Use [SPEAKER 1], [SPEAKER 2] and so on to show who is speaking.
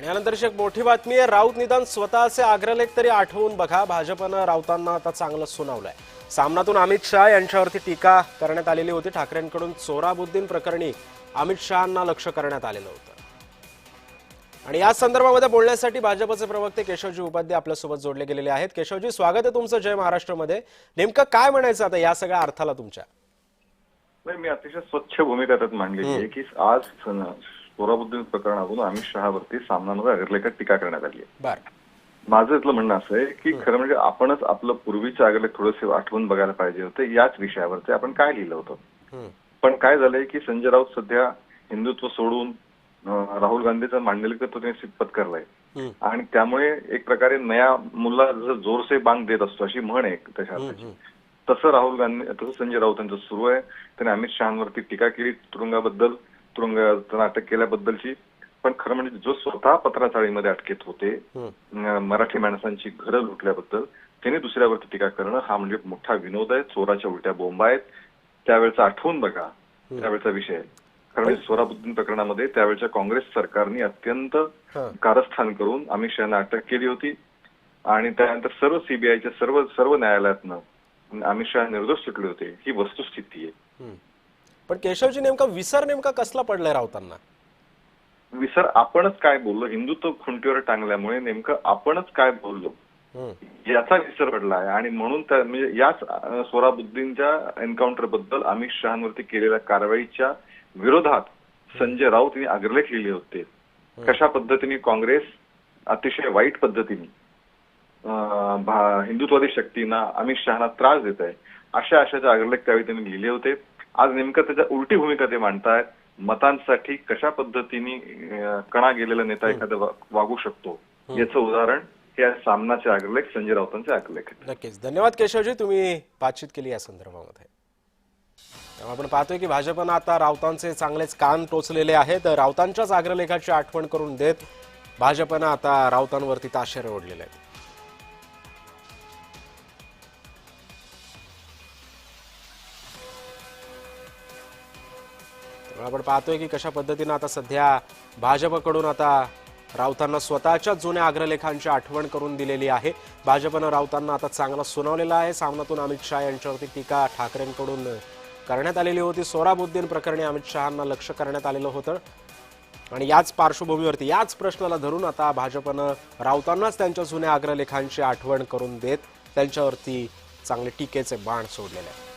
[SPEAKER 1] आणि यानंतर एक मोठी बातमी आहे। राऊत निदान स्वतःचे अग्रलेख तरी आठवून बघा। भाजपनं राऊतांना आता चांगलं सुनावलंय। सामनातून अमित शाह यांच्यावरती टीका करण्यात आलेली होती। ठाकरेंकडून सोहराबुद्दीन प्रकरणी अमित शहांना लक्ष करण्यात आलेलं होतं। आणि या संदर्भामध्ये बोलण्यासाठी भाजपचे प्रवक्ते केशवजी उपाध्ये आपल्यासोबत जोडले गेलेले आहेत। केशवजी, स्वागत आहे तुमचं जय महाराष्ट्रमध्ये। नेमकं काय म्हणायचं आता या सगळ्या अर्थाला तुमच्या?
[SPEAKER 2] मी अतिशय स्वच्छ भूमिका त्यात मांडलेली आहे की आज सोहराबुद्दीन प्रकरणावरून अमित शहावरती सामनामध्ये अग्रलेखात टीका करण्यात आली आहे। माझं इथलं म्हणणं असं आहे की खरं म्हणजे आपणच आपलं पूर्वीचं अग्रलेख थोडेसे आठवून बघायला पाहिजे होते। याच विषयावरती आपण काय लिहिलं होतं, पण काय झालंय की संजय राऊत सध्या हिंदुत्व सोडून राहुल गांधीचं मांडलेलं तो त्यांनी पत्करलंय आणि त्यामुळे एक प्रकारे नया मुला जसं जोरसे बांग देत असतो अशी म्हण आहे त्याच्या, तसं राहुल गांधी तसं संजय राऊतांचं सुरू आहे। त्याने अमित शहांवरती टीका केली तुरुंगात अटक केल्याबद्दलची, पण खरं म्हणजे जो स्वतः पत्राचाळीमध्ये अटकेत होते मराठी माणसांची घरं लुटल्याबद्दल त्यांनी दुसऱ्यावरती टीका करणं हा म्हणजे मोठा विनोद आहे। चोराच्या उलट्या बोंबा आहेत। त्यावेळेचा आठवून बघा, त्यावेळचा विषय आहे। कारण म्हणजे सोहराबुद्दीन प्रकरणामध्ये त्यावेळच्या काँग्रेस सरकारने अत्यंत कारस्थान करून अमित शहाना अटक केली होती आणि त्यानंतर सर्व सीबीआयच्या सर्व न्यायालयातनं अमित शहा निर्दोष सुटले होते। ही वस्तुस्थिती आहे।
[SPEAKER 1] पण केशवजी, नेमका विसर नेमका कसला पडलाय राऊतांना?
[SPEAKER 2] विसर आपणच काय बोललो, हिंदुत्व खुंटीवर टांगल्यामुळे नेमकं आपणच काय बोललो याचा विसर पडला आहे। आणि म्हणून म्हणजे याच सोहराबुद्दीनच्या एन्काउंटर बद्दल अमित शहांवरती केलेल्या कारवाईच्या विरोधात संजय राऊत यांनी अग्रलेख लिहिले होते। कशा पद्धतीने काँग्रेस अतिशय वाईट पद्धतीने हिंदुत्ववादी शक्तींना अमित शहाना त्रास देत आहे अशाचे अग्रलेख त्यावेळी त्यांनी लिहिले होते। आज नेमकं त्याच्या उलटी भूमिका ते मांडतायत। मतांसाठी कशा पद्धतीने कणा गेलेला नेता एखादा वागू शकतो याचं उदाहरण हे सामनाचे अग्रलेख, संजय राऊतांचे अग्रलेख।
[SPEAKER 1] नक्कीच, धन्यवाद केशवजी, तुम्ही बातचीत केली या संदर्भामध्ये। आपण पाहतोय की भाजपनं आता राऊतांचे चांगलेच कान टोचलेले आहेत। राऊतांच्याच अग्रलेखाची आठवण करून देत भाजपनं आता राऊतांवरती ताशेरे ओढलेले आहेत। आपण पाहतोय की कशा पद्धतीने आता सध्या भाजपकडून आता राऊतांना स्वतःच्या जुन्या अग्रलेखांची आठवण करून दिलेली आहे। भाजपनं राऊतांना आता चांगला सुनावलेला आहे। सामनातून अमित शहा यांच्यावरती टीका ठाकरेंकडून करण्यात आलेली होती। सोहराबुद्दीन प्रकरणी अमित शहांना लक्ष करण्यात आलेलं होतं आणि याच पार्श्वभूमीवरती याच प्रश्नाला धरून आता भाजपनं राऊतांनाच त्यांच्या जुन्या अग्रलेखांची आठवण करून देत त्यांच्यावरती चांगले टीकेचे बाण सोडलेले आहेत।